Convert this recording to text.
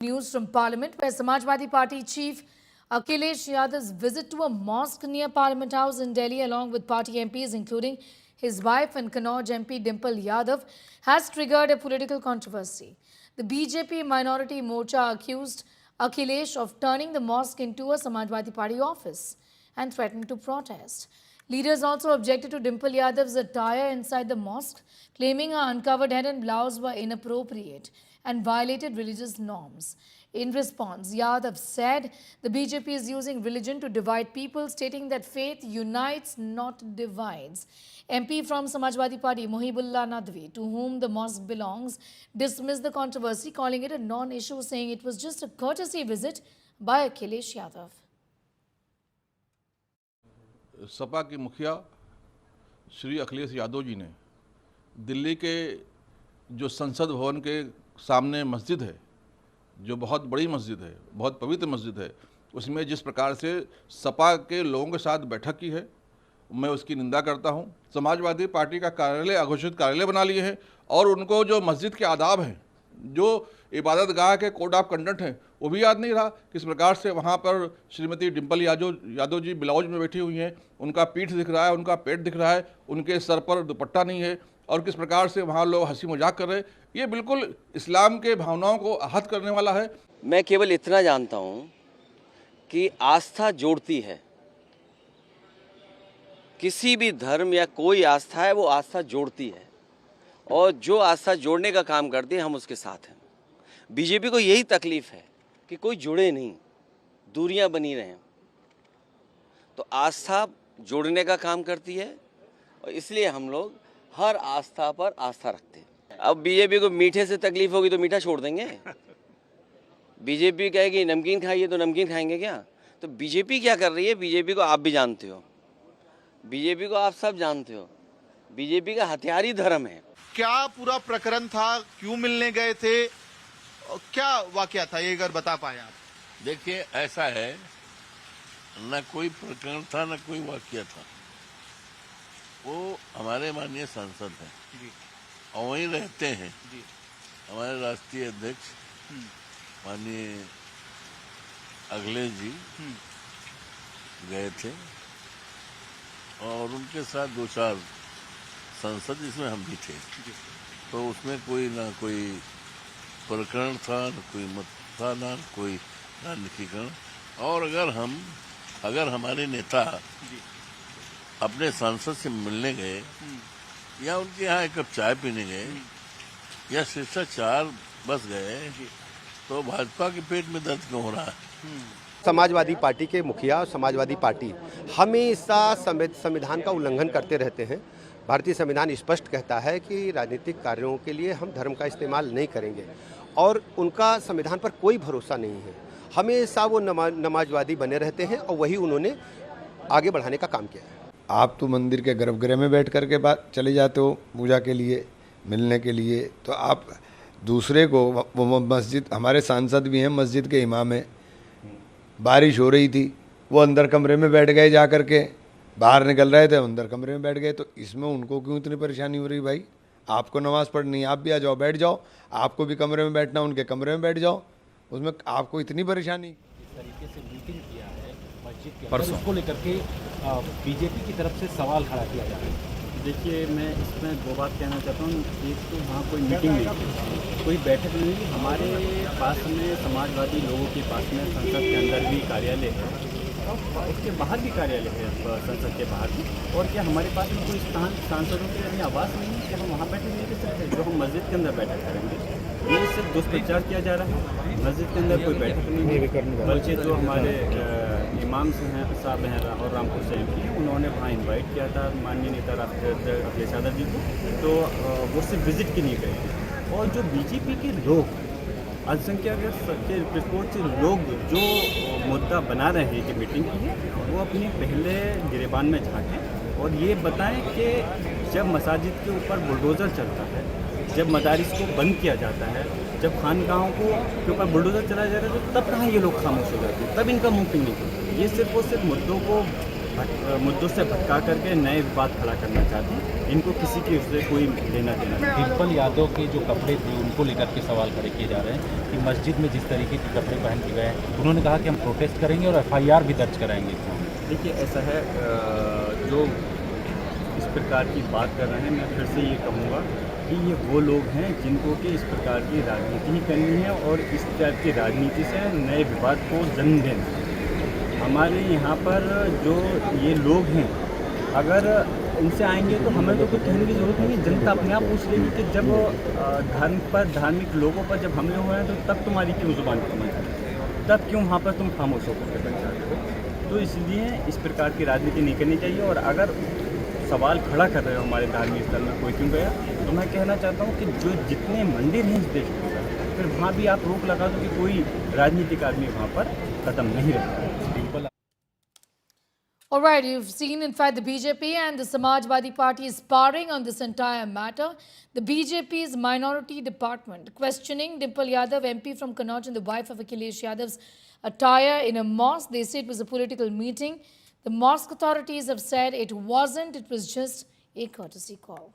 News from Parliament, where Samajwadi Party chief Akhilesh Yadav's visit to a mosque near Parliament House in Delhi, along with party MPs, including his wife and Kannauj MP Dimple Yadav, has triggered a political controversy. The BJP Minority Morcha accused Akhilesh of turning the mosque into a Samajwadi Party office and threatened to protest. Leaders also objected to Dimple Yadav's attire inside the mosque, claiming her uncovered head and blouse were inappropriate and violated religious norms. In response, Yadav said the BJP is using religion to divide people, stating that faith unites, not divides. MP from Samajwadi Party Mohibullah Nadvi, to whom the mosque belongs, dismissed the controversy, calling it a non-issue, saying it was just a courtesy visit by Akhilesh Yadav. Sapa के मुखिया श्री अखिलेश यादव जी ने दिल्ली के जो संसद भवन के सामने मस्जिद है, जो बहुत बड़ी मस्जिद है, बहुत पवित्र मस्जिद है, उसमें जिस प्रकार से सपा के लोगों के साथ बैठक की है, मैं उसकी निंदा करता हूं। समाजवादी पार्टी का कार्यालय अघोषित कार्यालय बना लिए हैं और उनको जो मस्जिद के आदाब हैं, जो इबादत गाह के कोड ऑफ कंडक्ट हैं, वो भी याद नहीं रहा। किस प्रकार से वहाँ पर श्रीमती डिम्पल यादव जी ब्लाउज में बैठी हुई हैं, उनका पीठ दिख रहा है, उनका पेट दिख रहा है, उनके सर पर दुपट्टा नहीं है, और किस प्रकार से वहाँ लोग हंसी मजाक कर रहे हैं। ये बिल्कुल इस्लाम के भावनाओं को आहत करने वाला है। मैं केवल इतना जानता हूँ कि आस्था जोड़ती है, किसी भी धर्म या कोई आस्था है वो आस्था जोड़ती है, और जो आस्था जोड़ने का काम करती है हम उसके साथ हैं। बीजेपी को यही तकलीफ है कि कोई जुड़े नहीं, दूरियां बनी रहें, तो आस्था जोड़ने का काम करती है और इसलिए हम लोग हर आस्था पर आस्था रखते हैं। अब बीजेपी को मीठे से तकलीफ होगी तो मीठा छोड़ देंगे? बीजेपी कहेगी नमकीन खाइए तो नमकीन खाएंगे क्या? तो बीजेपी क्या कर रही है, बीजेपी को आप भी जानते हो, बीजेपी को आप सब जानते हो, बीजेपी का हथियार ही धर्म है। क्या पूरा प्रकरण था, क्यों मिलने गए थे, क्या वाकया था, ये अगर बता पाए आप। देखिए, ऐसा है, न कोई प्रकरण था न कोई वाकया था। वो हमारे माननीय सांसद हैं और वहीं रहते हैं। हमारे राष्ट्रीय अध्यक्ष माननीय अखिलेश जी गए थे और उनके साथ 2-4 सांसद, जिसमें हम भी थे, तो उसमें कोई ना कोई प्रकरण था, न कोई मत था, न कोई राजनीतिकरण। और अगर हमारे नेता अपने सांसद से मिलने गए या उनके यहाँ एक कप चाय पीने गए या शिष्टाचार बस गए, तो भाजपा के पेट में दर्द क्यों हो रहा है? समाजवादी पार्टी के मुखिया और समाजवादी पार्टी हमेशा संविधान का उल्लंघन करते रहते हैं। भारतीय संविधान स्पष्ट कहता है कि राजनीतिक कार्यों के लिए हम धर्म का इस्तेमाल नहीं करेंगे, और उनका संविधान पर कोई भरोसा नहीं है। हमेशा वो नमाजवादी बने रहते हैं और वही उन्होंने आगे बढ़ाने का काम किया है। आप तो मंदिर के गर्भगृह में बैठ कर के चले जाते हो पूजा के लिए, मिलने के लिए, तो आप दूसरे को, वो मस्जिद, हमारे सांसद भी हैं, मस्जिद के इमाम हैं, बारिश हो रही थी, वो अंदर कमरे में बैठ गए, जा कर के बाहर निकल रहे थे, अंदर कमरे में बैठ गए, तो इसमें उनको क्यों इतनी परेशानी हो रही? भाई, आपको नमाज पढ़नी, आप भी आ जाओ, बैठ जाओ, आपको भी कमरे में बैठना, उनके कमरे में बैठ जाओ, उसमें आपको इतनी परेशानी? इस तरीके से मीटिंग किया है मस्जिद के अंदर, उसको लेकर के बीजेपी की तरफ से सवाल खड़ा किया जा रहा है। देखिए, मैं इसमें 2 बात कहना चाहता हूँ। एक तो वहाँ कोई मीटिंग नहीं, कोई बैठक नहीं, हमारे पास में समाजवादी लोगों के पास में संसद के अंदर भी कार्यालय है, उसके बाहर भी कार्यालय है, संसद के बाहर भी। और क्या हमारे पास में कोई स्थान सांसदों के लिए आवास नहीं है कि हम वहाँ बैठक नहीं कर सकते, जो हम मस्जिद के अंदर बैठक करेंगे? ये सिर्फ दुष्प्रचार किया जा रहा है। मस्जिद के अंदर कोई बैठक नहीं है, बल्कि जो हमारे इमाम साहब हैं और रामपुर से MP, उन्होंने वहाँ इनवाइट किया था माननीय नेता राष्ट्रीय अध्यक्ष अखिलेश यादव जी को, तो वो सिर्फ विजिट के लिए गए। और जो बीजेपी के लोग, अल्पसंख्यक के रिपोर्ट से लोग जो मुद्दा बना रहे हैं कि मीटिंग की है, वो अपने पहले गिरेबान में झाँकें और ये बताएं कि जब मसाजिद के ऊपर बुलडोज़र चलता है, जब मदारिस को बंद किया जाता है, जब खानकाहों के ऊपर बुलडोज़र चलाया जा रहा है, तो तब कहाँ ये लोग खामोश हो जाते हैं, तब इनका मुंह क्यों नहीं खुलता? ये सिर्फ और सिर्फ मुद्दों को मुद्दों से भटका करके नए विवाद खड़ा करना चाहते हैं। इनको किसी की उससे कोई लेना देना नहीं। डिम्पल यादव के जो कपड़े थे उनको लेकर के सवाल खड़े किए जा रहे हैं कि मस्जिद में जिस तरीके के कपड़े पहन के गए हैं, उन्होंने कहा कि हम प्रोटेस्ट करेंगे और FIR भी दर्ज कराएंगे। देखिए ऐसा है, जो इस प्रकार की बात कर रहे हैं, मैं फिर से ये कहूँगा कि ये वो लोग हैं जिनको कि इस प्रकार की राजनीति ही करनी है और इस टाइप की राजनीति से नए विवाद को जन्म देना है। हमारे यहाँ पर जो ये लोग हैं, अगर इनसे आएंगे तो हमें तो कुछ कहने की ज़रूरत नहीं है। जनता अपने आप पूछ लेगी कि जब धार्मिक लोगों पर जब हमले हुए हैं तो तब तुम्हारी क्यों जुबान कम है, तब क्यों वहाँ पर तुम खामोश होकर बैठ जाते हो। तो इसलिए इस प्रकार की राजनीति नहीं करनी चाहिए। और अगर सवाल खड़ा कर रहे हो हमारे धार्मिक स्थल में कोई क्यों गया, तो मैं कहना चाहता हूँ कि जो जितने मंदिर हैं इस देश में, फिर वहाँ भी आप रोक लगा दो कि कोई राजनीतिक आदमी वहाँ पर कदम नहीं रखता है। All right, you've seen, in fact, the BJP and the Samajwadi Party is sparring on this entire matter. The BJP's minority department questioning Dimple Yadav, MP from Kannauj, and the wife of Akhilesh Yadav's attire in a mosque. They say it was a political meeting. The mosque authorities have said it wasn't, it was just a courtesy call.